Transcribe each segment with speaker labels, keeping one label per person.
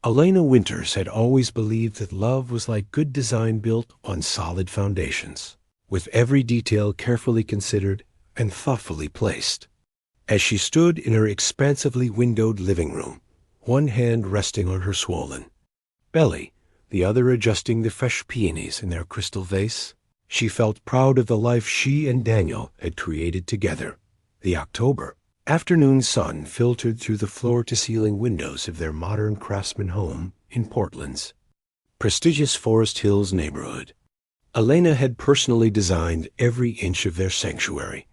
Speaker 1: Elena Winters had always believed that love was like good design built on solid foundations, with every detail carefully considered and thoughtfully placed. As she stood in her expansively windowed living room, one hand resting on her swollen belly, the other adjusting the fresh peonies in their crystal vase, she felt proud of the life she and Daniel had created together. The October afternoon sun filtered through the floor-to-ceiling windows of their modern craftsman home in Portland's prestigious Forest Hills neighborhood. Elena had personally designed every inch of their sanctuary,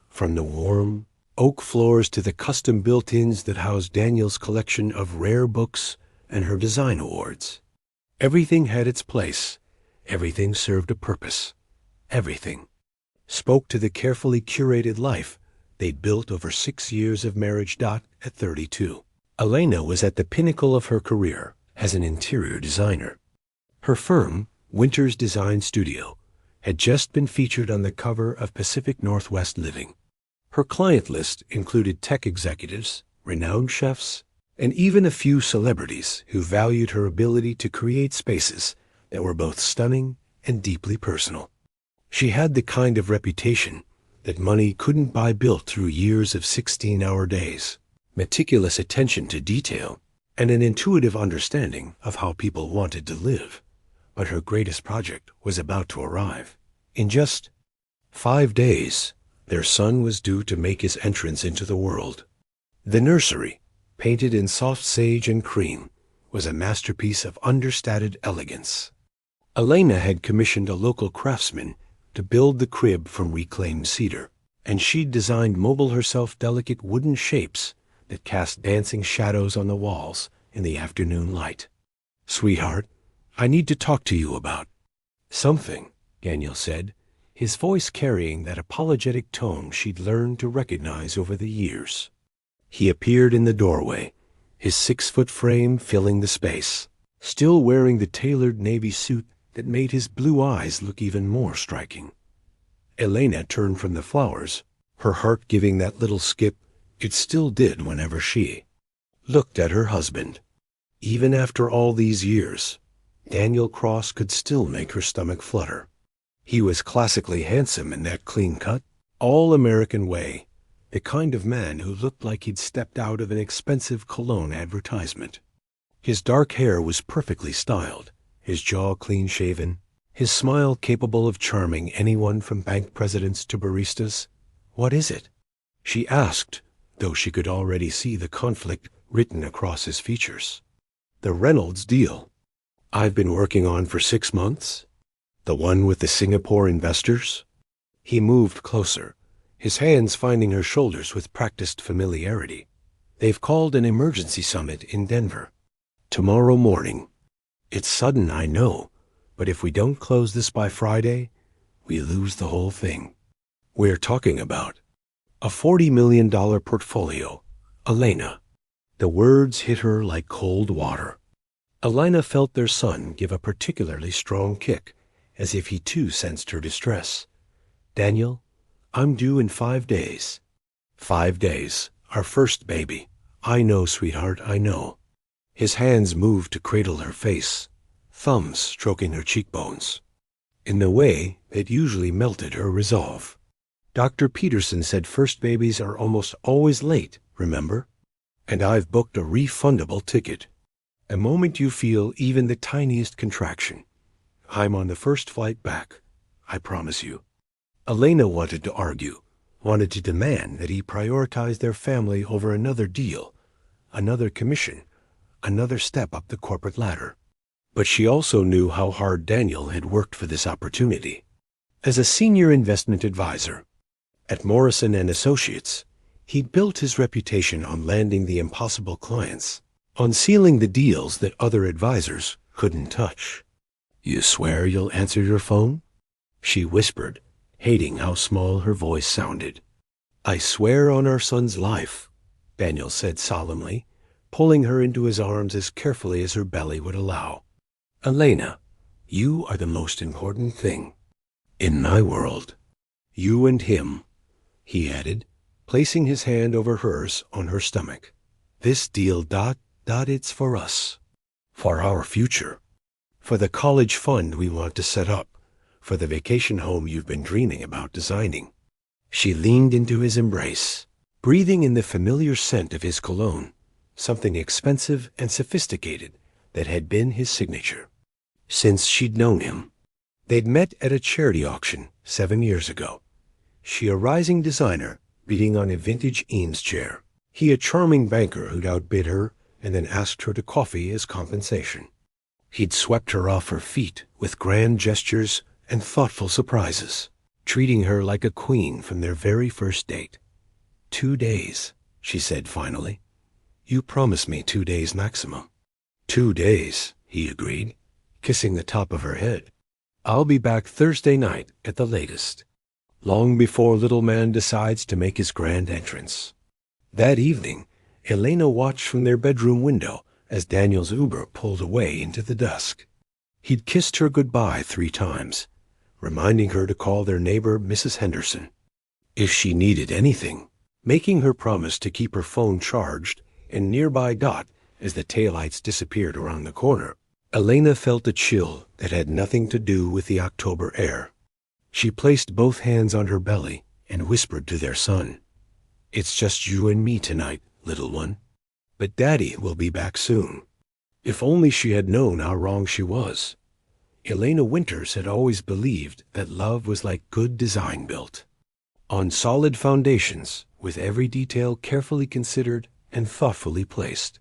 Speaker 1: from the warm oak floors to the custom built-ins that housed Daniel's collection of rare books and her design awards. Everything had its place. Everything served a purpose. Everything spoke to the carefully curated life they'd built over 6 years of marriage. At 32, Elena was at the pinnacle of her career as an interior designer. Her firm, Winters Design Studio, had just been featured on the cover of Pacific Northwest Living. Her client list included tech executives, renowned chefs, and even a few celebrities who valued her ability to create spaces that were both stunning and deeply personal. She had the kind of reputation that money couldn't buy, built through years of 16-hour days, meticulous attention to detail, and an intuitive understanding of how people wanted to live. But her greatest project was about to arrive. In just 5 days, their son was due to make his entrance into the world. The nursery, painted in soft sage and cream, was a masterpiece of understated elegance. Elena had commissioned a local craftsman to build the crib from reclaimed cedar, and she'd designed mobile herself delicate wooden shapes that cast dancing shadows on the walls in the afternoon light. "Sweetheart, I need to talk to you about something," Daniel said, his voice carrying that apologetic tone she'd learned to recognize over the years. He appeared in the doorway, his 6-foot frame filling the space, still wearing the tailored navy suit that made his blue eyes look even more striking. Elena turned from the flowers, her heart giving that little skip it still did whenever she looked at her husband. Even after all these years, Daniel Cross could still make her stomach flutter. He was classically handsome in that clean-cut, all-American way, the kind of man who looked like he'd stepped out of an expensive cologne advertisement. His dark hair was perfectly styled, his jaw clean-shaven, his smile capable of charming anyone from bank presidents to baristas. "What is it?" she asked, though she could already see the conflict written across his features. "The Reynolds deal I've been working on for 6 months? The one with the Singapore investors?" He moved closer, his hands finding her shoulders with practiced familiarity. "They've called an emergency summit in Denver. Tomorrow morning. It's sudden, I know, but if we don't close this by Friday, we lose the whole thing. We're talking about a $40 million portfolio, Elena." The words hit her like cold water. Elena felt their son give a particularly strong kick, as if he too sensed her distress. "Daniel, I'm due in 5 days. 5 days, our first baby. I know, sweetheart, I know." His hands moved to cradle her face, thumbs stroking her cheekbones, in the way that usually melted her resolve. "Dr. Peterson said first babies are almost always late, remember? And I've booked a refundable ticket. The moment you feel even the tiniest contraction, I'm on the first flight back, I promise you." Elena wanted to argue, wanted to demand that he prioritize their family over another deal, another commission, another step up the corporate ladder. But she also knew how hard Daniel had worked for this opportunity. As a senior investment advisor at Morrison & Associates, he'd built his reputation on landing the impossible clients, on sealing the deals that other advisors couldn't touch. "You swear you'll answer your phone?" she whispered, hating how small her voice sounded. "I swear on our son's life," Daniel said solemnly, pulling her into his arms as carefully as her belly would allow. "Elena, you are the most important thing in my world. You and him," he added, placing his hand over hers on her stomach. "This deal, it's for us." For our future. For the college fund we want to set up. For the vacation home you've been dreaming about designing. She leaned into his embrace, breathing in the familiar scent of his cologne, something expensive and sophisticated that had been his signature since she'd known him. They'd met at a charity auction 7 years ago. She a rising designer, beating on a vintage Eames chair. He a charming banker who'd outbid her and then asked her to coffee as compensation. He'd swept her off her feet with grand gestures and thoughtful surprises, treating her like a queen from their very first date. 2 days, she said finally. You promised me 2 days maximum. 2 days, he agreed, kissing the top of her head. I'll be back Thursday night at the latest, long before little man decides to make his grand entrance. That evening, Elena watched from their bedroom window as Daniel's Uber pulled away into the dusk. He'd kissed her goodbye 3 times, reminding her to call their neighbor Mrs. Henderson if she needed anything, making her promise to keep her phone charged and nearby dot as the taillights disappeared around the corner. Elena felt a chill that had nothing to do with the October air. She placed both hands on her belly and whispered to their son, It's just you and me tonight, little one. But Daddy will be back soon. If only she had known how wrong she was. Elena Winters had always believed that love was like good design built, on solid foundations, with every detail carefully considered and thoughtfully placed.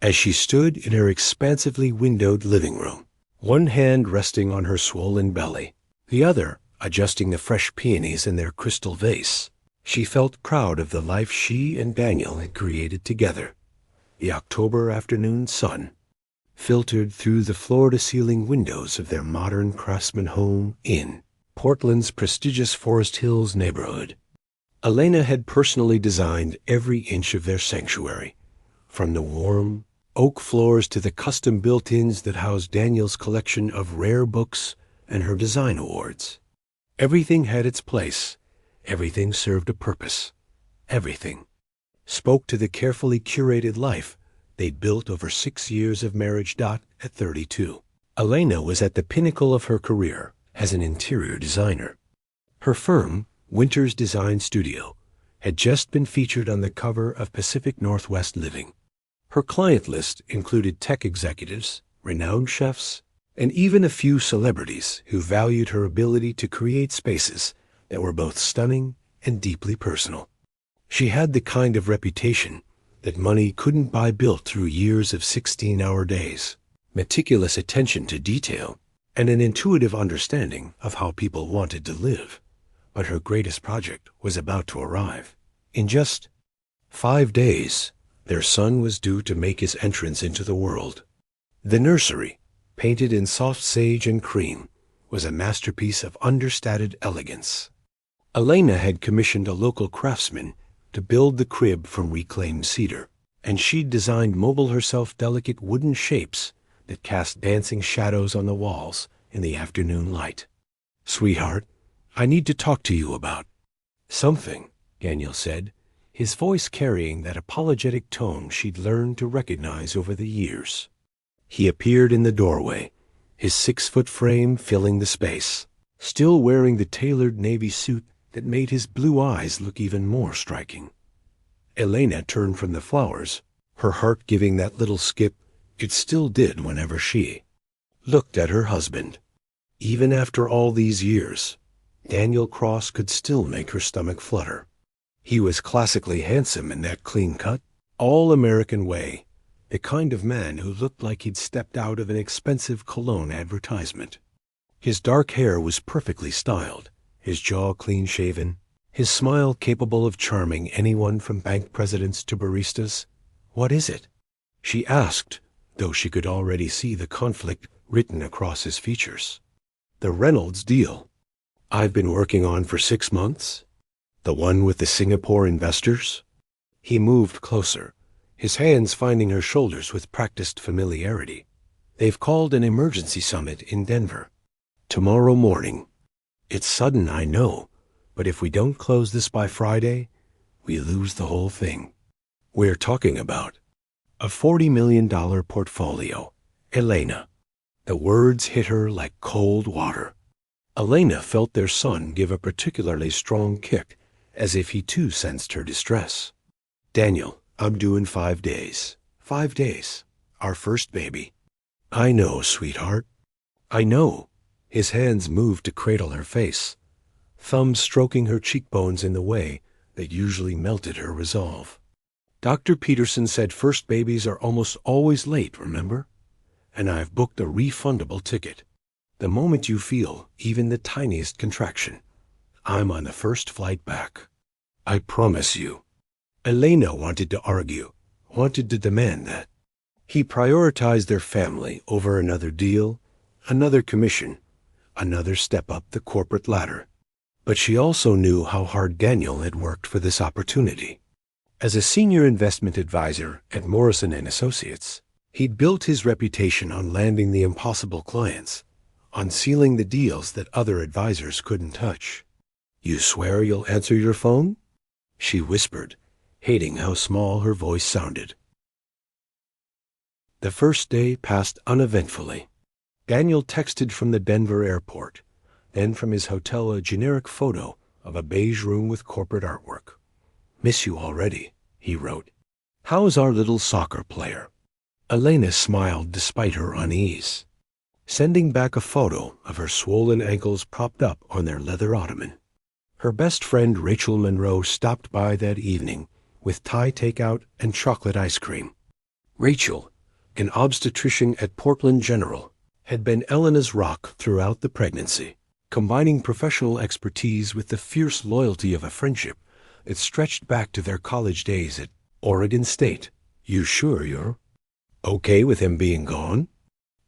Speaker 1: As she stood in her expansively windowed living room, one hand resting on her swollen belly, the other adjusting the fresh peonies in their crystal vase, she felt proud of the life she and Daniel had created together. The October afternoon sun filtered through the floor-to-ceiling windows of their modern craftsman home in Portland's prestigious Forest Hills neighborhood. Elena had personally designed every inch of their sanctuary, from the warm oak floors to the custom built-ins that housed Daniel's collection of rare books and her design awards. Everything had its place. Everything served a purpose. Everything spoke to the carefully curated life they'd built over 6 years of marriage. At 32, Elena was at the pinnacle of her career as an interior designer. Her firm, Winters Design Studio, had just been featured on the cover of Pacific Northwest Living. Her client list included tech executives, renowned chefs, and even a few celebrities who valued her ability to create spaces that were both stunning and deeply personal. She had the kind of reputation that money couldn't buy, built through years of 16-hour days, meticulous attention to detail, and an intuitive understanding of how people wanted to live. But her greatest project was about to arrive. In just 5 days, their son was due to make his entrance into the world. The nursery, painted in soft sage and cream, was a masterpiece of understated elegance. Elena had commissioned a local craftsman to build the crib from reclaimed cedar, and she'd designed mobile herself delicate wooden shapes that cast dancing shadows on the walls in the afternoon light. Sweetheart, I need to talk to you about something, Daniel said, his voice carrying that apologetic tone she'd learned to recognize over the years. He appeared in the doorway, his 6-foot frame filling the space, still wearing the tailored navy suit that made his blue eyes look even more striking. Elena turned from the flowers, her heart giving that little skip it still did whenever she looked at her husband. Even after all these years, Daniel Cross could still make her stomach flutter. He was classically handsome in that clean-cut, all-American way, the kind of man who looked like he'd stepped out of an expensive cologne advertisement. His dark hair was perfectly styled, his jaw clean-shaven, his smile capable of charming anyone from bank presidents to baristas. What is it? She asked, though she could already see the conflict written across his features. The Reynolds deal I've been working on for 6 months? The one with the Singapore investors? He moved closer, his hands finding her shoulders with practiced familiarity. They've called an emergency summit in Denver. Tomorrow morning. It's sudden, I know, but if we don't close this by Friday, we lose the whole thing. We're talking about a $40 million portfolio Elena. The words hit her like cold water. Elena felt their son give a particularly strong kick, as if he too sensed her distress. Daniel, I'm due in 5 days. 5 days. Our first baby. I know, sweetheart. I know. His hands moved to cradle her face, thumbs stroking her cheekbones in the way that usually melted her resolve. Dr. Peterson said first babies are almost always late, remember? And I've booked a refundable ticket. The moment you feel even the tiniest contraction, I'm on the first flight back. I promise you. Elena wanted to argue, wanted to demand that. He prioritized their family over another deal, another commission, another step up the corporate ladder. But she also knew how hard Daniel had worked for this opportunity. As a senior investment advisor at Morrison & Associates, he'd built his reputation on landing the impossible clients, on sealing the deals that other advisors couldn't touch. You swear you'll answer your phone? She whispered, hating how small her voice sounded. The first day passed uneventfully. Daniel texted from the Denver airport, then from his hotel a generic photo of a beige room with corporate artwork. Miss you already, he wrote. How's our little soccer player? Elena smiled despite her unease, sending back a photo of her swollen ankles propped up on their leather ottoman. Her best friend Rachel Monroe stopped by that evening with Thai takeout and chocolate ice cream. Rachel, an obstetrician at Portland General, had been Elena's rock throughout the pregnancy, combining professional expertise with the fierce loyalty of a friendship that stretched back to their college days at Oregon State. You sure you're okay with him being gone?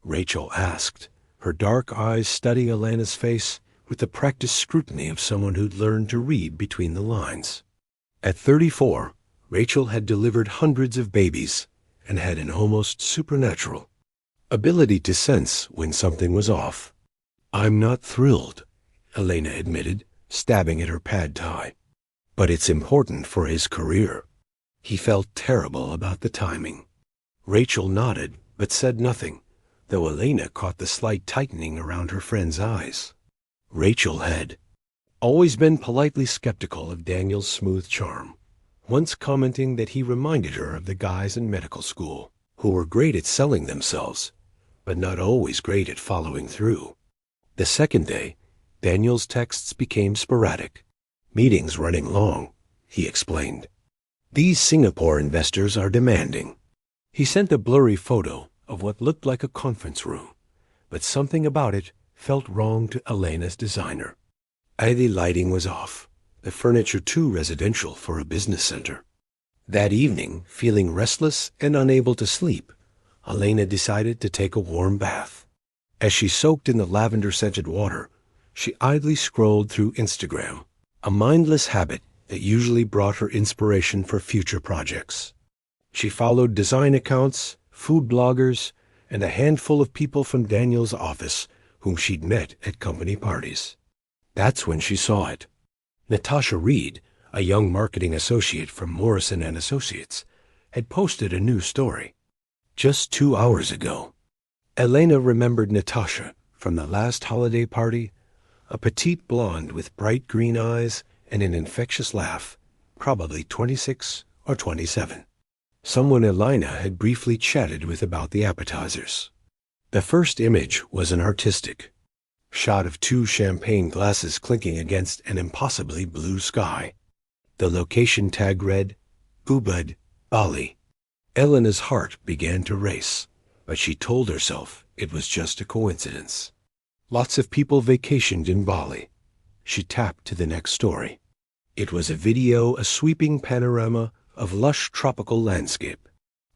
Speaker 1: Rachel asked, her dark eyes studying Elena's face with the practiced scrutiny of someone who'd learned to read between the lines. At 34, Rachel had delivered hundreds of babies and had an almost supernatural ability to sense when something was off. I'm not thrilled, Elena admitted, stabbing at her pad thai. But it's important for his career. He felt terrible about the timing. Rachel nodded, but said nothing, though Elena caught the slight tightening around her friend's eyes. Rachel had always been politely skeptical of Daniel's smooth charm, once commenting that he reminded her of the guys in medical school, who were great at selling themselves, but not always great at following through. The second day, Daniel's texts became sporadic, meetings running long, he explained. These Singapore investors are demanding. He sent a blurry photo of what looked like a conference room, but something about it felt wrong to Elena's designer. The lighting was off, the furniture too residential for a business center. That evening, feeling restless and unable to sleep, Elena decided to take a warm bath. As she soaked in the lavender-scented water, she idly scrolled through Instagram, a mindless habit that usually brought her inspiration for future projects. She followed design accounts, food bloggers, and a handful of people from Daniel's office whom she'd met at company parties. That's when she saw it. Natasha Reed, a young marketing associate from Morrison & Associates, had posted a new story. Just 2 hours ago. Elena remembered Natasha from the last holiday party, a petite blonde with bright green eyes and an infectious laugh, probably 26 or 27. Someone Elena had briefly chatted with about the appetizers. The first image was an artistic shot of 2 champagne glasses clinking against an impossibly blue sky. The location tag read, Ubud, Bali. Elena's heart began to race, but she told herself it was just a coincidence. Lots of people vacationed in Bali. She tapped to the next story. It was a video, a sweeping panorama of lush tropical landscape,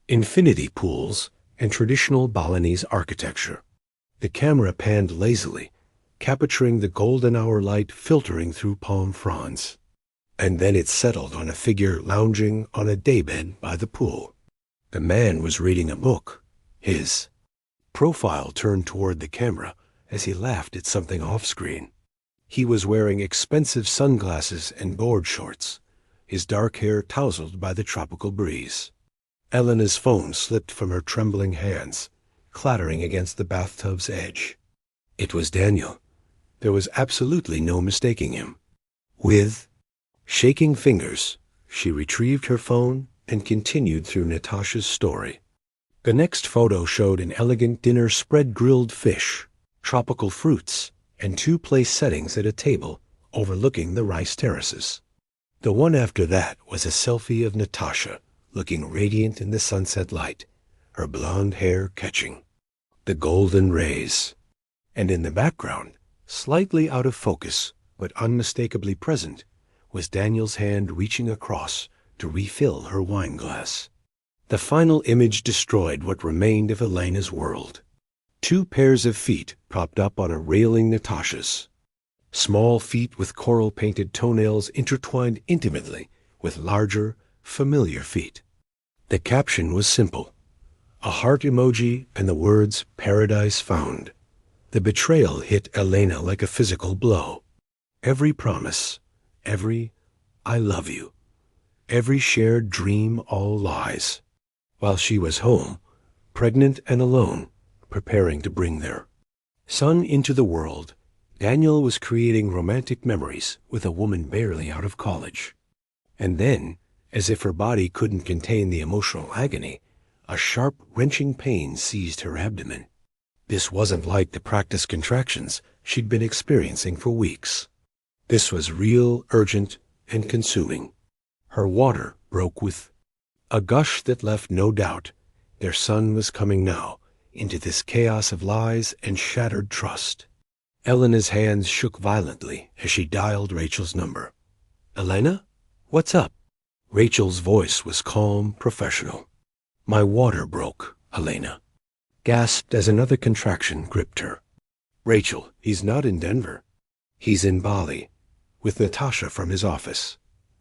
Speaker 1: infinity pools, and traditional Balinese architecture. The camera panned lazily, capturing the golden hour light filtering through palm fronds. And then it settled on a figure lounging on a daybed by the pool. The man was reading a book. His profile turned toward the camera as he laughed at something off-screen. He was wearing expensive sunglasses and board shorts, his dark hair tousled by the tropical breeze. Elena's phone slipped from her trembling hands, clattering against the bathtub's edge. It was Daniel. There was absolutely no mistaking him. With shaking fingers, she retrieved her phone and continued through Natasha's story. The next photo showed an elegant dinner spread: grilled fish, tropical fruits, and two place settings at a table overlooking the rice terraces. The one after that was a selfie of Natasha, looking radiant in the sunset light, her blonde hair catching the golden rays. And in the background, slightly out of focus but unmistakably present, was Daniel's hand reaching across to refill her wine glass. The final image destroyed what remained of Elena's world. Two pairs of feet propped up on a railing Natasha's. Small feet with coral-painted toenails intertwined intimately with larger, familiar feet. The caption was simple: a heart emoji and the words "Paradise Found." The betrayal hit Elena like a physical blow. Every promise, every "I love you," every shared dream, all lies. While she was home, pregnant and alone, preparing to bring their son into the world, Daniel was creating romantic memories with a woman barely out of college. And then, as if her body couldn't contain the emotional agony, a sharp, wrenching pain seized her abdomen. This wasn't like the practice contractions she'd been experiencing for weeks. This was real, urgent, and consuming. Her water broke with a gush that left no doubt their son was coming now into this chaos of lies and shattered trust. Elena's hands shook violently as she dialed Rachel's number. "Elena? What's up?" Rachel's voice was calm, professional. "My water broke," Elena gasped as another contraction gripped her. "Rachel, he's not in Denver. He's in Bali, with Natasha from his office.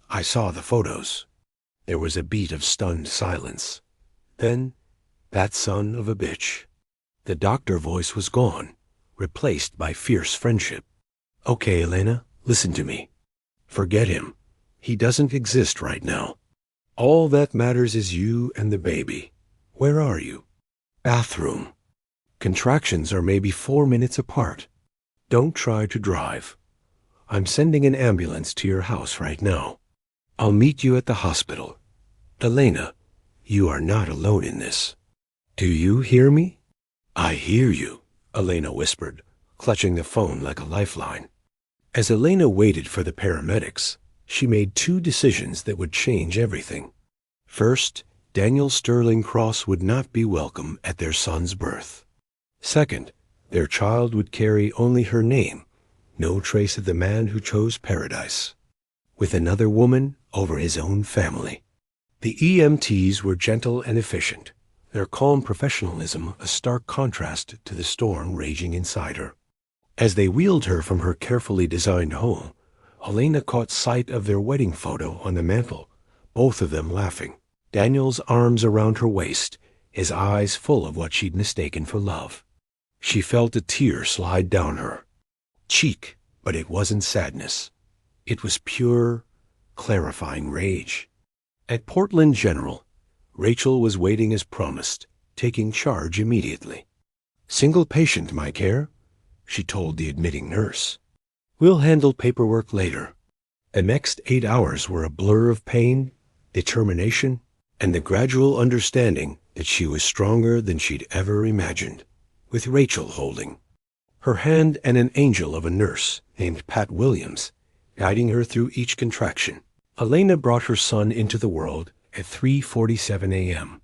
Speaker 1: I saw the photos." There was a beat of stunned silence. Then, "That son of a bitch." The doctor voice was gone, replaced by fierce friendship. "Okay, Elena, listen to me. Forget him. He doesn't exist right now. All that matters is you and the baby. Where are you?" "Bathroom. Contractions are maybe 4 minutes apart. Don't try to drive. I'm sending an ambulance to your house right now. I'll meet you at the hospital. Elena, you are not alone in this. Do you hear me?" "I hear you," Elena whispered, clutching the phone like a lifeline. As Elena waited for the paramedics, she made two decisions that would change everything. First, Daniel Sterling Cross would not be welcome at their son's birth. Second, their child would carry only her name, no trace of the man who chose paradise, with another woman over his own family. The EMTs were gentle and efficient, their calm professionalism a stark contrast to the storm raging inside her. As they wheeled her from her carefully designed home, Elena caught sight of their wedding photo on the mantel, both of them laughing. Daniel's arms around her waist, his eyes full of what she'd mistaken for love. She felt a tear slide down her cheek, but it wasn't sadness. It was pure, clarifying rage. At Portland General, Rachel was waiting as promised, taking charge immediately. "Single patient, my care," she told the admitting nurse. "We'll handle paperwork later." The next 8 hours were a blur of pain, determination, and the gradual understanding that she was stronger than she'd ever imagined, with Rachel holding her hand and an angel of a nurse named Pat Williams guiding her through each contraction. Elena brought her son into the world at 3:47 a.m.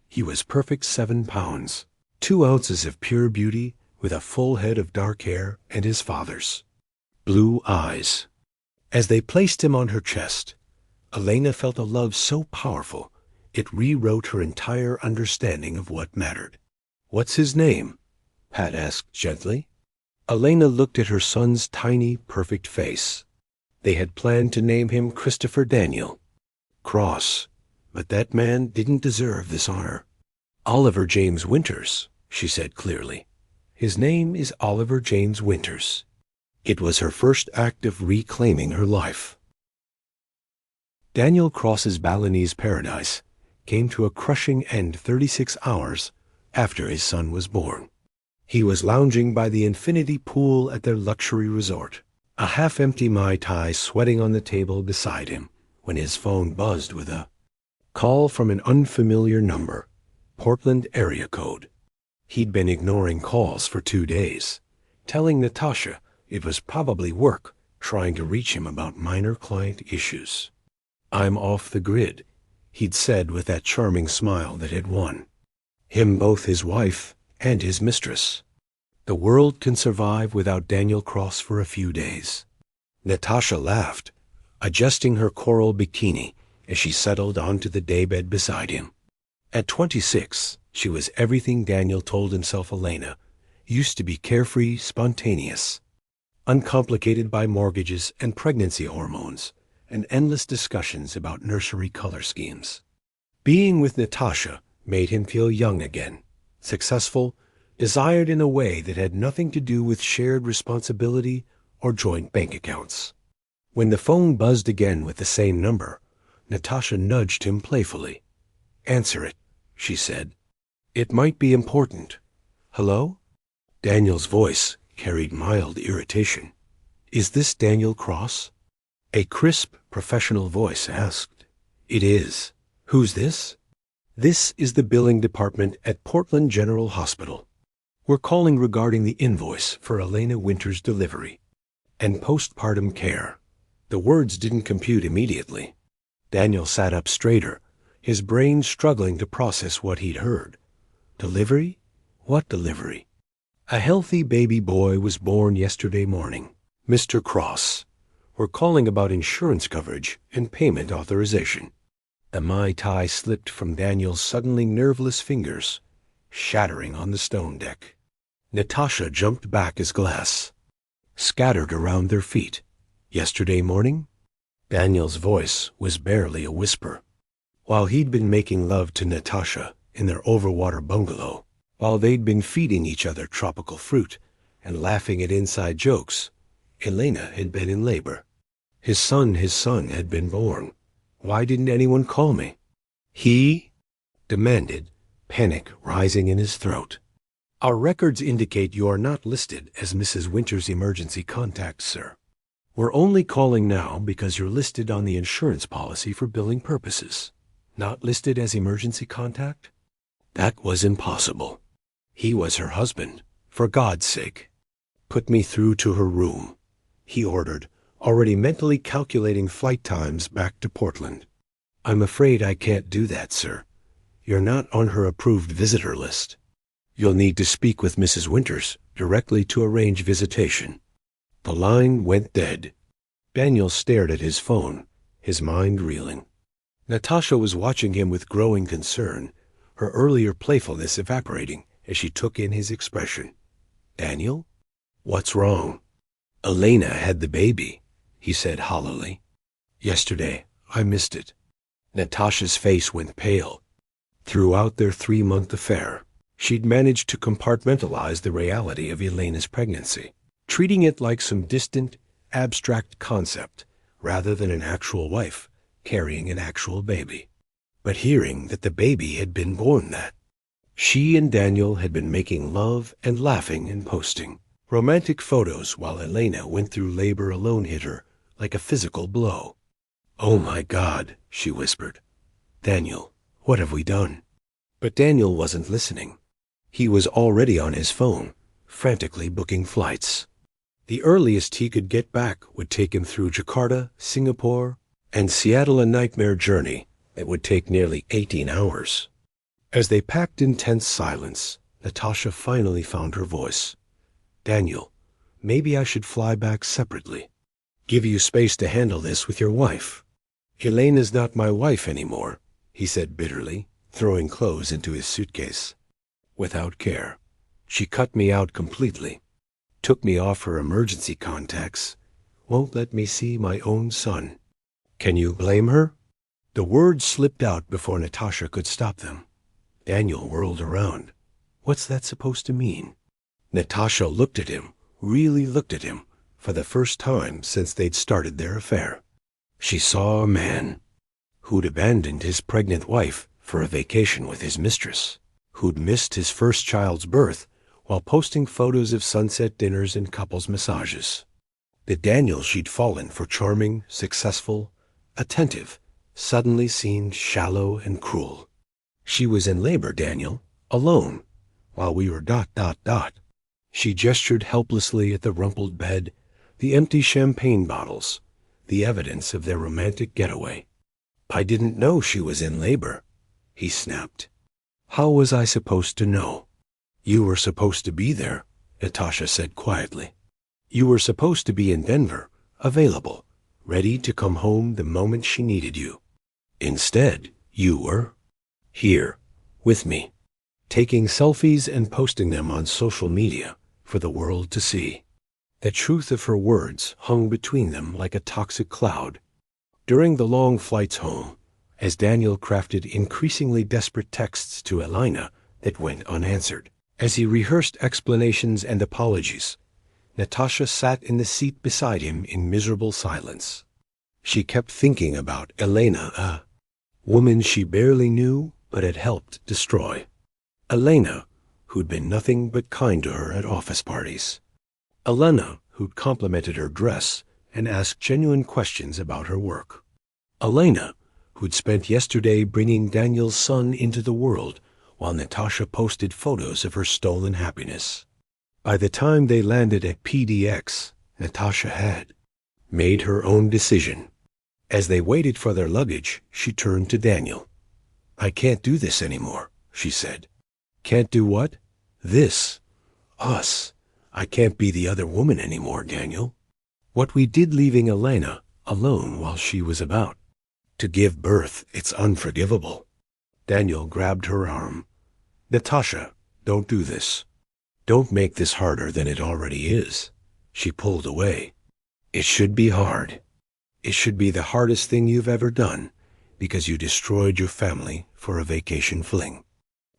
Speaker 1: He was perfect 7 pounds, 2 ounces of pure beauty with a full head of dark hair and his father's blue eyes. As they placed him on her chest, Elena felt a love so powerful it rewrote her entire understanding of what mattered. "What's his name?" Pat asked gently. Elena looked at her son's tiny, perfect face. They had planned to name him Christopher Daniel Cross, but that man didn't deserve this honor. "Oliver James Winters," she said clearly. "His name is Oliver James Winters." It was her first act of reclaiming her life. Daniel Cross's Balinese paradise came to a crushing end 36 hours after his son was born. He was lounging by the infinity pool at their luxury resort, a half-empty Mai Tai sweating on the table beside him, when his phone buzzed with a call from an unfamiliar number, Portland area code. He'd been ignoring calls for 2 days, telling Natasha it was probably work trying to reach him about minor client issues. "I'm off the grid," he'd said with that charming smile that had won him both his wife and his mistress. The world can survive without Daniel Cross for a few days. Natasha laughed, adjusting her coral bikini as she settled onto the daybed beside him. At 26, she was everything Daniel told himself Elena used to be: carefree, spontaneous, uncomplicated by mortgages and pregnancy hormones and endless discussions about nursery color schemes. Being with Natasha made him feel young again, successful, desired in a way that had nothing to do with shared responsibility or joint bank accounts. When the phone buzzed again with the same number, Natasha nudged him playfully. "Answer it," she said. "It might be important." "Hello?" Daniel's voice carried mild irritation. "Is this Daniel Cross?" A crisp, professional voice asked. "It is. Who's this?" "This is the billing department at Portland General Hospital. We're calling regarding the invoice for Elena Winter's delivery and postpartum care." The words didn't compute immediately. Daniel sat up straighter, his brain struggling to process what he'd heard. Delivery? What delivery? "A healthy baby boy was born yesterday morning, Mr. Cross. We're calling about insurance coverage and payment authorization." The Mai Tai slipped from Daniel's suddenly nerveless fingers, shattering on the stone deck. Natasha jumped back as glass scattered around their feet. "Yesterday morning?" Daniel's voice was barely a whisper. While he'd been making love to Natasha in their overwater bungalow, while they'd been feeding each other tropical fruit and laughing at inside jokes, Elena had been in labor. His son had been born. "Why didn't anyone call me?" He demanded, panic rising in his throat. "Our records indicate you are not listed as Mrs. Winter's emergency contact, sir. We're only calling now because you're listed on the insurance policy for billing purposes. Not listed as emergency contact?" That was impossible. He was her husband, for God's sake. "Put me through to her room," he ordered, already mentally calculating flight times back to Portland. "I'm afraid I can't do that, sir. You're not on her approved visitor list. You'll need to speak with Mrs. Winters directly to arrange visitation." The line went dead. Daniel stared at his phone, his mind reeling. Natasha was watching him with growing concern, her earlier playfulness evaporating as she took in his expression. "Daniel? What's wrong?" "Elena had the baby," he said hollowly. "Yesterday. I missed it." Natasha's face went pale. Throughout their 3-month affair, she'd managed to compartmentalize the reality of Elena's pregnancy, treating it like some distant, abstract concept rather than an actual wife carrying an actual baby. But hearing that the baby had been born, that she and Daniel had been making love and laughing and posting romantic photos while Elena went through labor alone hit her like a physical blow. "Oh my God," she whispered. "Daniel, what have we done?" But Daniel wasn't listening. He was already on his phone, frantically booking flights. The earliest he could get back would take him through Jakarta, Singapore, and Seattle, a nightmare journey that would take nearly 18 hours. As they packed in tense silence, Natasha finally found her voice. "Daniel, maybe I should fly back separately. Give you space to handle this with your wife." "Elena's not my wife anymore," he said bitterly, throwing clothes into his suitcase. "Without care. She cut me out completely. Took me off her emergency contacts. Won't let me see my own son. Can you blame her?" The words slipped out before Natasha could stop them. Daniel whirled around. What's that supposed to mean? Natasha looked at him, really looked at him, for the first time since they'd started their affair. She saw a man who'd abandoned his pregnant wife for a vacation with his mistress, who'd missed his first child's birth while posting photos of sunset dinners and couples massages. The Daniel she'd fallen for, charming, successful, attentive, suddenly seemed shallow and cruel. She was in labor, Daniel, alone, while we were ... She gestured helplessly at the rumpled bed, the empty champagne bottles, the evidence of their romantic getaway. I didn't know she was in labor, he snapped. How was I supposed to know? You were supposed to be there, Natasha said quietly. You were supposed to be in Denver, available, ready to come home the moment she needed you. Instead, you were here, with me, taking selfies and posting them on social media for the world to see. The truth of her words hung between them like a toxic cloud. During the long flights home, as Daniel crafted increasingly desperate texts to Elena that went unanswered, as he rehearsed explanations and apologies, Natasha sat in the seat beside him in miserable silence. She kept thinking about Elena, a woman she barely knew but had helped destroy. Elena, who'd been nothing but kind to her at office parties. Elena, who'd complimented her dress and asked genuine questions about her work. Elena, who'd spent yesterday bringing Daniel's son into the world while Natasha posted photos of her stolen happiness. By the time they landed at PDX, Natasha had made her own decision. As they waited for their luggage, she turned to Daniel. I can't do this anymore, she said. Can't do what? This. Us. I can't be the other woman anymore, Daniel. What we did leaving Elena alone while she was about to give birth, it's unforgivable. Daniel grabbed her arm. Natasha, don't do this. Don't make this harder than it already is. She pulled away. It should be hard. It should be the hardest thing you've ever done, because you destroyed your family for a vacation fling.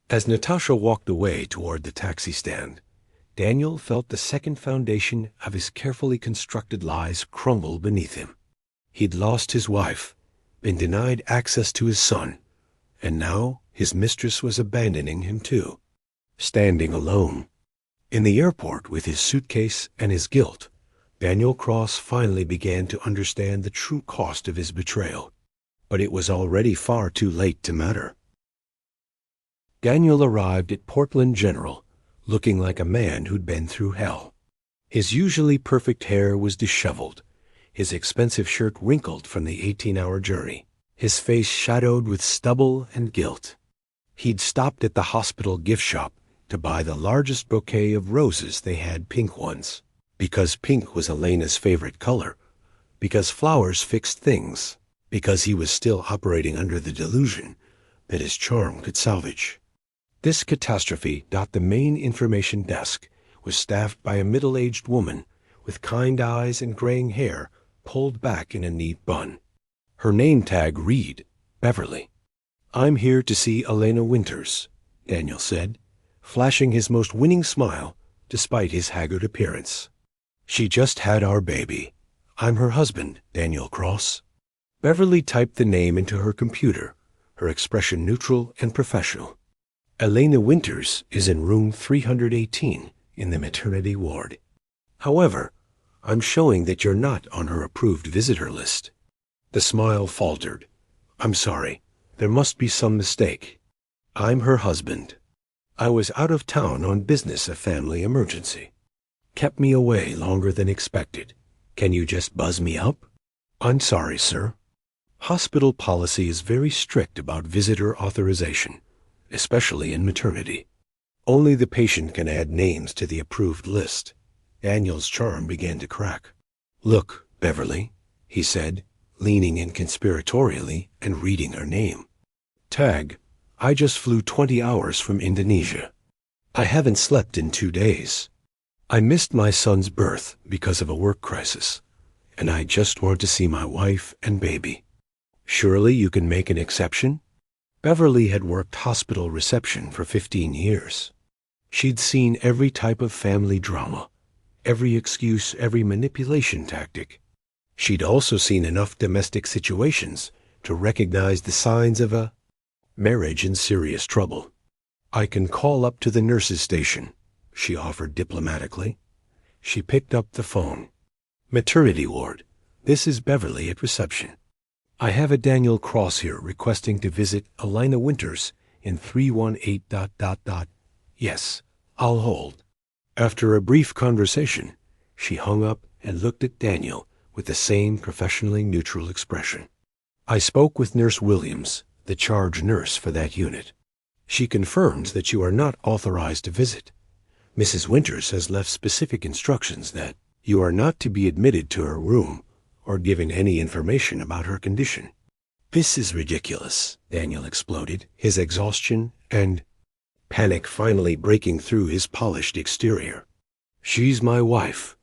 Speaker 1: As Natasha walked away toward the taxi stand, Daniel felt the second foundation of his carefully constructed lies crumble beneath him. He'd lost his wife, been denied access to his son, and now his mistress was abandoning him too, standing alone. In the airport with his suitcase and his guilt, Daniel Cross finally began to understand the true cost of his betrayal, but it was already far too late to matter. Daniel arrived at Portland General, looking like a man who'd been through hell. His usually perfect hair was disheveled, his expensive shirt wrinkled from the 18-hour journey, his face shadowed with stubble and guilt. He'd stopped at the hospital gift shop to buy the largest bouquet of roses they had, pink ones, because pink was Elena's favorite color, because flowers fixed things, because he was still operating under the delusion that his charm could salvage. This catastrophe. The main information desk was staffed by a middle-aged woman with kind eyes and graying hair pulled back in a neat bun. Her name tag read, Beverly. I'm here to see Elena Winters, Daniel said, flashing his most winning smile despite his haggard appearance. She just had our baby. I'm her husband, Daniel Cross. Beverly typed the name into her computer, her expression neutral and professional. Elena Winters is in room 318 in the maternity ward. However, I'm showing that you're not on her approved visitor list. The smile faltered. I'm sorry. There must be some mistake. I'm her husband. I was out of town on business, a family emergency. Kept me away longer than expected. Can you just buzz me up? I'm sorry, sir. Hospital policy is very strict about visitor authorization, especially in maternity. Only the patient can add names to the approved list. Daniel's charm began to crack. Look, Beverly, he said, leaning in conspiratorially and reading her name. Tag, I just flew 20 hours from Indonesia. I haven't slept in 2 days. I missed my son's birth because of a work crisis, and I just want to see my wife and baby. Surely you can make an exception? Beverly had worked hospital reception for 15 years. She'd seen every type of family drama, every excuse, every manipulation tactic. She'd also seen enough domestic situations to recognize the signs of a marriage in serious trouble. I can call up to the nurse's station, she offered diplomatically. She picked up the phone. Maternity ward. This is Beverly at reception. I have a Daniel Cross here requesting to visit Elena Winters in 318... Yes, I'll hold. After a brief conversation, she hung up and looked at Daniel with the same professionally neutral expression. I spoke with Nurse Williams, the charge nurse for that unit. She confirms that you are not authorized to visit. Mrs. Winters has left specific instructions that you are not to be admitted to her room or given any information about her condition. This is ridiculous, Daniel exploded, his exhaustion and panic finally breaking through his polished exterior. She's my wife.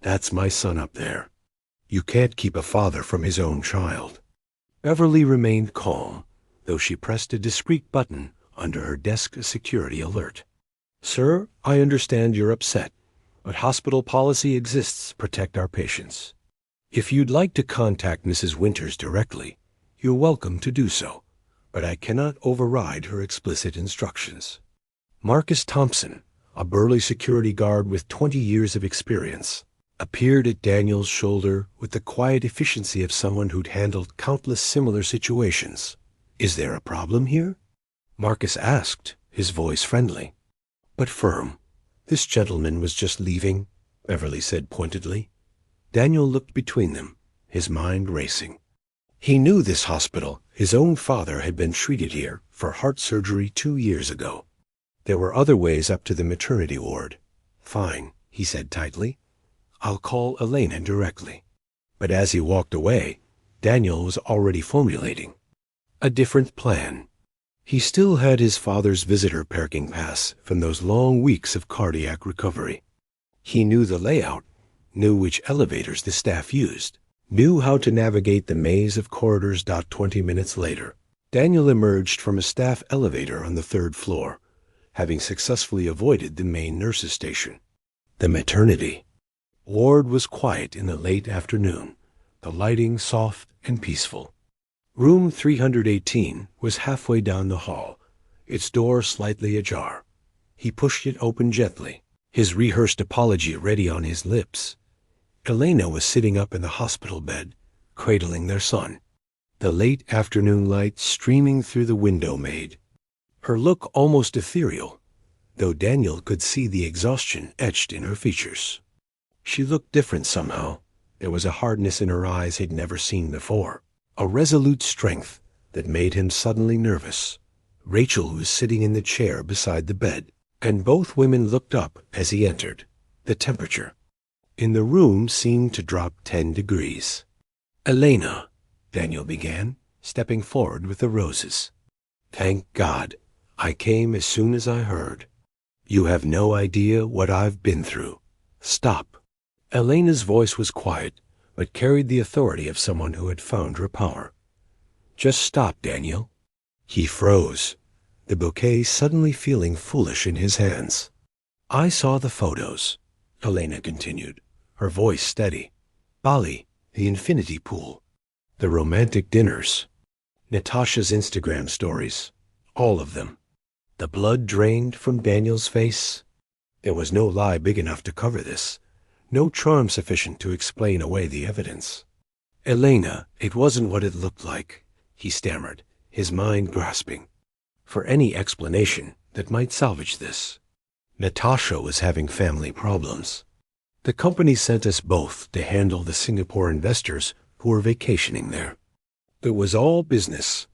Speaker 1: That's my son up there. You can't keep a father from his own child. Beverly remained calm, though she pressed a discreet button under her desk security alert. Sir, I understand you're upset, but hospital policy exists to protect our patients. If you'd like to contact Mrs. Winters directly, you're welcome to do so, but I cannot override her explicit instructions. Marcus Thompson, a burly security guard with 20 years of experience, appeared at Daniel's shoulder with the quiet efficiency of someone who'd handled countless similar situations. Is there a problem here? Marcus asked, his voice friendly, but firm. This gentleman was just leaving, Beverly said pointedly. Daniel looked between them, his mind racing. He knew this hospital. His own father had been treated here for heart surgery 2 years ago. There were other ways up to the maternity ward. Fine, he said tightly. I'll call Elena directly. But as he walked away, Daniel was already formulating a different plan. He still had his father's visitor parking pass from those long weeks of cardiac recovery. He knew the layout, knew which elevators the staff used, knew how to navigate the maze of corridors. 20 minutes later, Daniel emerged from a staff elevator on the 3rd floor, having successfully avoided the main nurse's station. The maternity ward was quiet in the late afternoon, the lighting soft and peaceful. Room 318 was halfway down the hall, its door slightly ajar. He pushed it open gently, his rehearsed apology ready on his lips. Elena was sitting up in the hospital bed, cradling their son, the late afternoon light streaming through the window made her look almost ethereal, though Daniel could see the exhaustion etched in her features. She looked different somehow. There was a hardness in her eyes he'd never seen before, a resolute strength that made him suddenly nervous. Rachel was sitting in the chair beside the bed, and both women looked up as he entered. The temperature in the room seemed to drop 10 degrees. Elena, Daniel began, stepping forward with the roses. Thank God. I came as soon as I heard. You have no idea what I've been through. Stop. Elena's voice was quiet, but carried the authority of someone who had found her power. Just stop, Daniel. He froze, the bouquet suddenly feeling foolish in his hands. I saw the photos, Elena continued, her voice steady. Bali, the infinity pool, the romantic dinners, Natasha's Instagram stories, all of them. The blood drained from Daniel's face. There was no lie big enough to cover this, no charm sufficient to explain away the evidence. Elena, it wasn't what it looked like, he stammered, his mind grasping for any explanation that might salvage this. Natasha was having family problems. The company sent us both to handle the Singapore investors who were vacationing there. It was all business.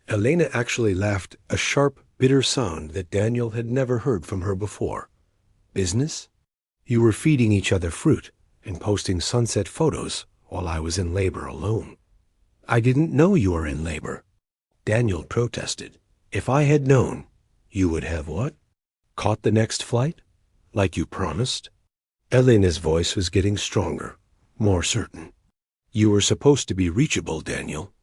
Speaker 1: Elena actually laughed, a sharp, bitter sound that Daniel had never heard from her before. Business? You were feeding each other fruit and posting sunset photos while I was in labor alone. I didn't know you were in labor. Daniel protested. If I had known, you would have what? Caught the next flight? Like you promised? Elena's voice was getting stronger, more certain. You were supposed to be reachable, Daniel.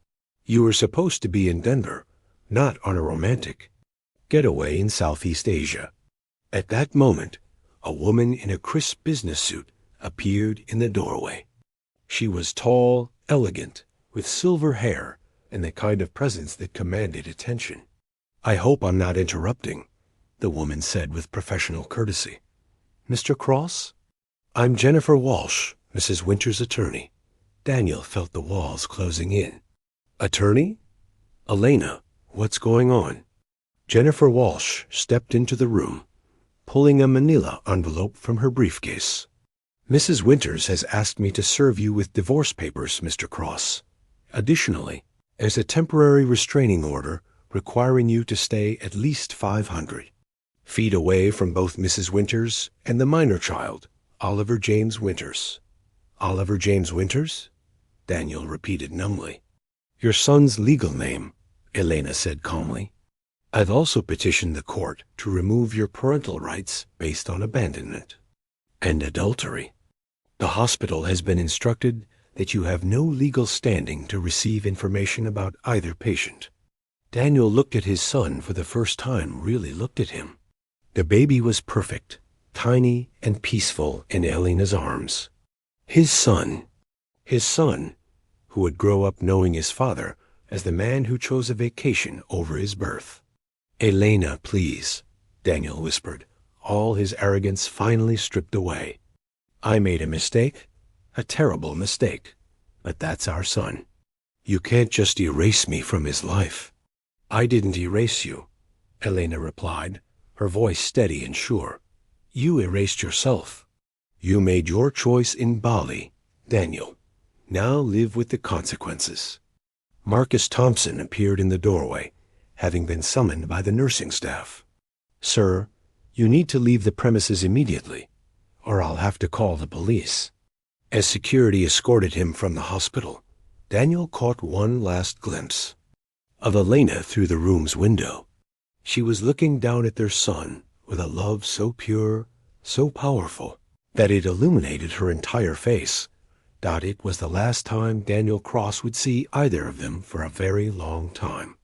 Speaker 1: You were supposed to be in Denver, not on a romantic getaway in Southeast Asia. At that moment, a woman in a crisp business suit appeared in the doorway. She was tall, elegant, with silver hair and the kind of presence that commanded attention. I hope I'm not interrupting. the woman said with professional courtesy. "Mr. Cross?" "I'm Jennifer WShe, Mrs. Winter's attorney." Daniel felt the walls closing in. "Attorney? Elena, what's going on?" Jennifer WShe stepped into the room, pulling a manila envelope from her briefcase. "Mrs. Winters has asked me to serve you with divorce papers, Mr. Cross. Additionally, as a temporary restraining order requiring you to stay at least 500 feet away from both Mrs. Winters and the minor child, Oliver James Winters." "Oliver James Winters?" Daniel repeated numbly. "Your son's legal name," Elena said calmly. "I've also petitioned the court to remove your parental rights based on abandonment and adultery. The hospital has been instructed that you have no legal standing to receive information about either patient." Daniel looked at his son for the first time, really looked at him. The baby was perfect, tiny and peaceful in Elena's arms. His son, who would grow up knowing his father as the man who chose a vacation over his birth. "Elena, please," Daniel whispered, all his arrogance finally stripped away. "I made a mistake, a terrible mistake, but that's our son. You can't just erase me from his life." "I didn't erase you," Elena replied, her voice steady and sure. "You erased yourself. You made your choice in Bali, Daniel. Now live with the consequences." Marcus Thompson appeared in the doorway, having been summoned by the nursing staff. "Sir, you need to leave the premises immediately, or I'll have to call the police." As security escorted him from the hospital, Daniel caught one last glimpse of Elena through the room's window. She was looking down at their son with a love so pure, so powerful, that it illuminated her entire face. It was the last time Daniel Cross would see either of them for a very long time.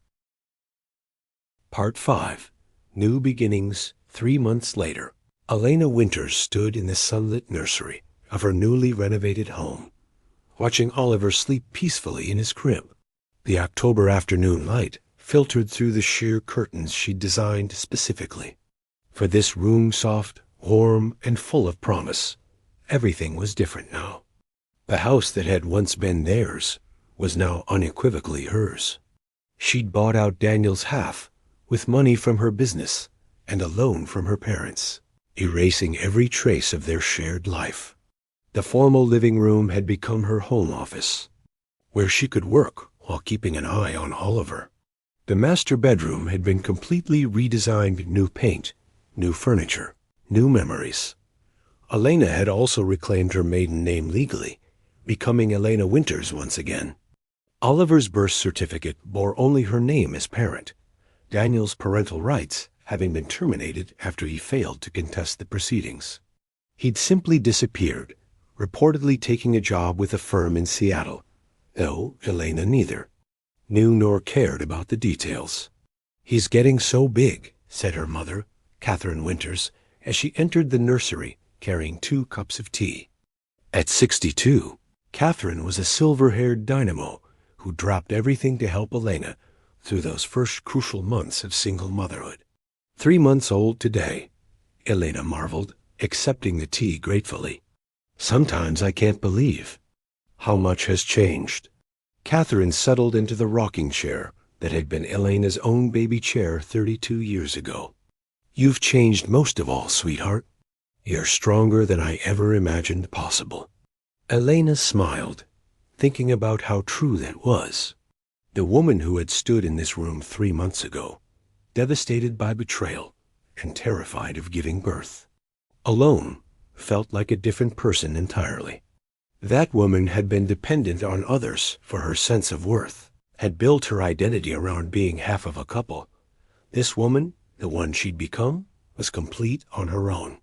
Speaker 1: Part 5. New Beginnings 3 months later. Elena Winters stood in the sunlit nursery of her newly renovated home, watching Oliver sleep peacefully in his crib. The October afternoon light filtered through the sheer curtains she'd designed specifically for this room, soft, warm, and full of promise. Everything was different now. The house that had once been theirs was now unequivocally hers. She'd bought out Daniel's half with money from her business and a loan from her parents, erasing every trace of their shared life. The formal living room had become her home office, where she could work while keeping an eye on Oliver. The master bedroom had been completely redesigned, new paint, new furniture, new memories. Elena had also reclaimed her maiden name legally, becoming Elena Winters once again. Oliver's birth certificate bore only her name as parent, Daniel's parental rights having been terminated after he failed to contest the proceedings. He'd simply disappeared, reportedly taking a job with a firm in Seattle, though Elena neither knew nor cared about the details. "He's getting so big," said her mother, Catherine Winters, as she entered the nursery carrying 2 cups of tea. At 62, Catherine was a silver-haired dynamo who dropped everything to help Elena through those first crucial months of single motherhood. 3 months old today, Elena marveled, accepting the tea gratefully. "Sometimes I can't believe how much has changed." Catherine settled into the rocking chair that had been Elena's own baby chair 32 years ago. "You've changed most of all, sweetheart. You're stronger than I ever imagined possible." Elena smiled, thinking about how true that was. The woman who had stood in this room 3 months ago, devastated by betrayal and terrified of giving birth, alone, felt like a different person entirely. That woman had been dependent on others for her sense of worth, had built her identity around being half of a couple. This woman, the one she'd become, was complete on her own.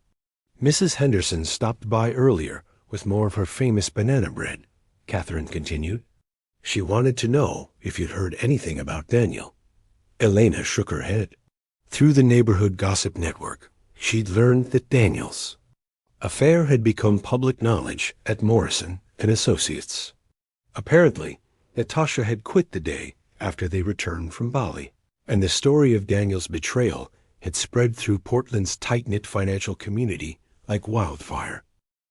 Speaker 1: "Mrs. Henderson stopped by earlier with more of her famous banana bread," Catherine continued. "She wanted to know if you'd heard anything about Daniel." Elena shook her head. Through the neighborhood gossip network, she'd learned that Daniel's affair had become public knowledge at Morrison and Associates. Apparently, Natasha had quit the day after they returned from Bali, and the story of Daniel's betrayal had spread through Portland's tight-knit financial community like wildfire.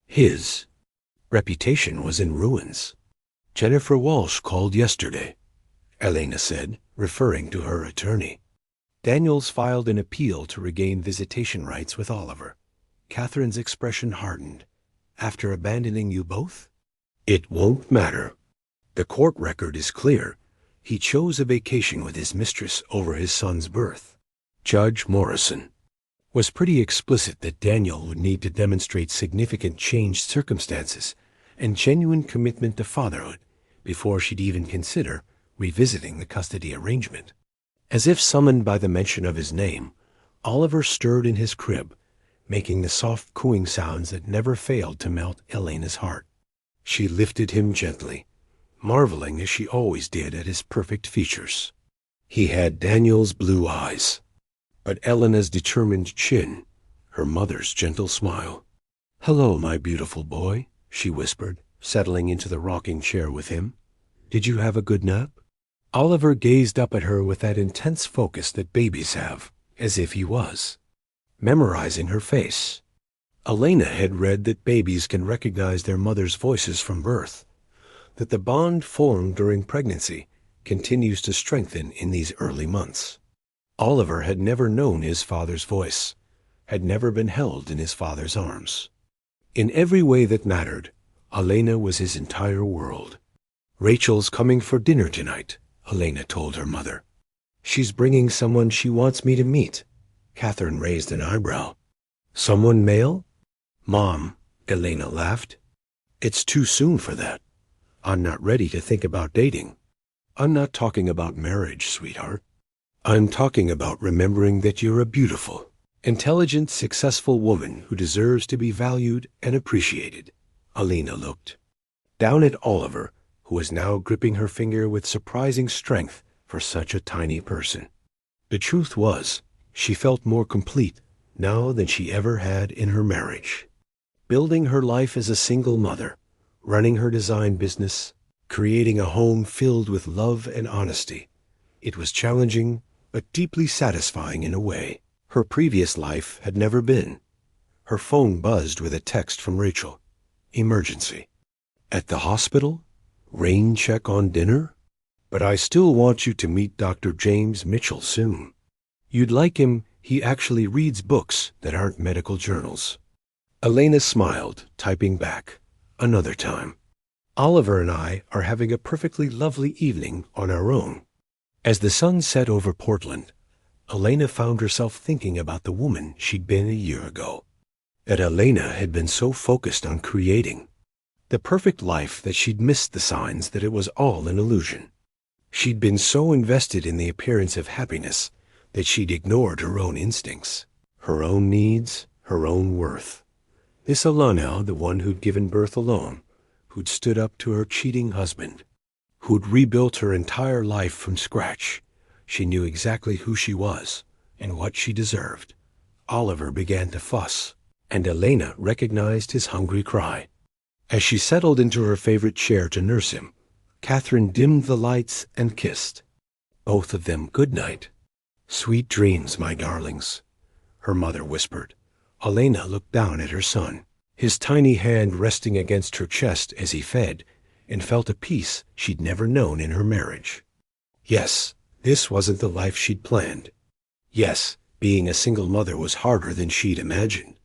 Speaker 1: His reputation was in ruins. "Jennifer Walsh called yesterday," Elena said, referring to her attorney. Daniels filed an appeal to regain visitation rights with Oliver. Catherine's expression hardened. "After abandoning you both?" "It won't matter. The court record is clear. He chose a vacation with his mistress over his son's birth." Judge Morrison was pretty explicit that Daniel would need to demonstrate significant changed circumstances and genuine commitment to fatherhood before she'd even consider revisiting the custody arrangement. As if summoned by the mention of his name, Oliver stirred in his crib, making the soft cooing sounds that never failed to melt Elena's heart. She lifted him gently, marveling as she always did at his perfect features. He had Daniel's blue eyes, but Elena's determined chin, her mother's gentle smile. "Hello, my beautiful boy," she whispered, settling into the rocking chair with him. "Did you have a good nap?" Oliver gazed up at her with that intense focus that babies have, as if he was memorizing her face. Elena had read that babies can recognize their mother's voices from birth, that the bond formed during pregnancy continues to strengthen in these early months. Oliver had never known his father's voice, had never been held in his father's arms. In every way that mattered, Elena was his entire world. "Rachel's coming for dinner tonight," Elena told her mother. "She's bringing someone she wants me to meet." Catherine raised an eyebrow. "Someone male?" "Mom," Elena laughed. "It's too soon for that. I'm not ready to think about dating. I'm not talking about marriage, sweetheart. I'm talking about remembering that you're a beautiful, intelligent, successful woman who deserves to be valued and appreciated." Elena looked down at Oliver, who was now gripping her finger with surprising strength for such a tiny person. The truth was, she felt more complete now than she ever had in her marriage. Building her life as a single mother, running her design business, creating a home filled with love and honesty. It was challenging, but deeply satisfying in a way her previous life had never been. Her phone buzzed with a text from Rachel. "Emergency. At the hospital? Rain check on dinner? But I still want you to meet Dr. James Mitchell soon. You'd like him. He actually reads books that aren't medical journals." Elena smiled, typing back. "Another time. Oliver and I are having a perfectly lovely evening on our own." As the sun set over Portland, Elena found herself thinking about the woman she'd been a year ago. That Elena had been so focused on creating the perfect life that she'd missed the signs that it was all an illusion. She'd been so invested in the appearance of happiness that she'd ignored her own instincts, her own needs, her own worth. This Elena, the one who'd given birth alone, who'd stood up to her cheating husband, who'd rebuilt her entire life from scratch. She knew exactly who she was and what she deserved. Oliver began to fuss, and Elena recognized his hungry cry. As she settled into her favorite chair to nurse him, Catherine dimmed the lights and kissed both of them good night. "Sweet dreams, my darlings," her mother whispered. Elena looked down at her son, his tiny hand resting against her chest as he fed, and felt a peace she'd never known in her marriage. Yes, this wasn't the life she'd planned. Yes, being a single mother was harder than she'd imagined.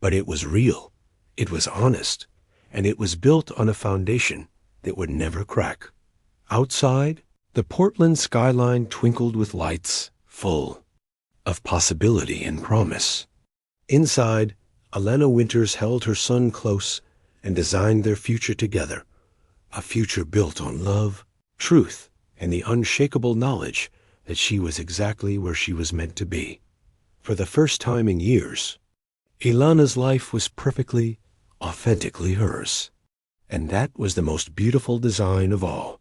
Speaker 1: But it was real, it was honest, and it was built on a foundation that would never crack. Outside, the Portland skyline twinkled with lights, full of possibility and promise. Inside, Elena Winters held her son close and designed their future together, a future built on love, truth, and the unshakable knowledge that she was exactly where she was meant to be. For the first time in years, Elena's life was perfectly, authentically hers. And that was the most beautiful design of all.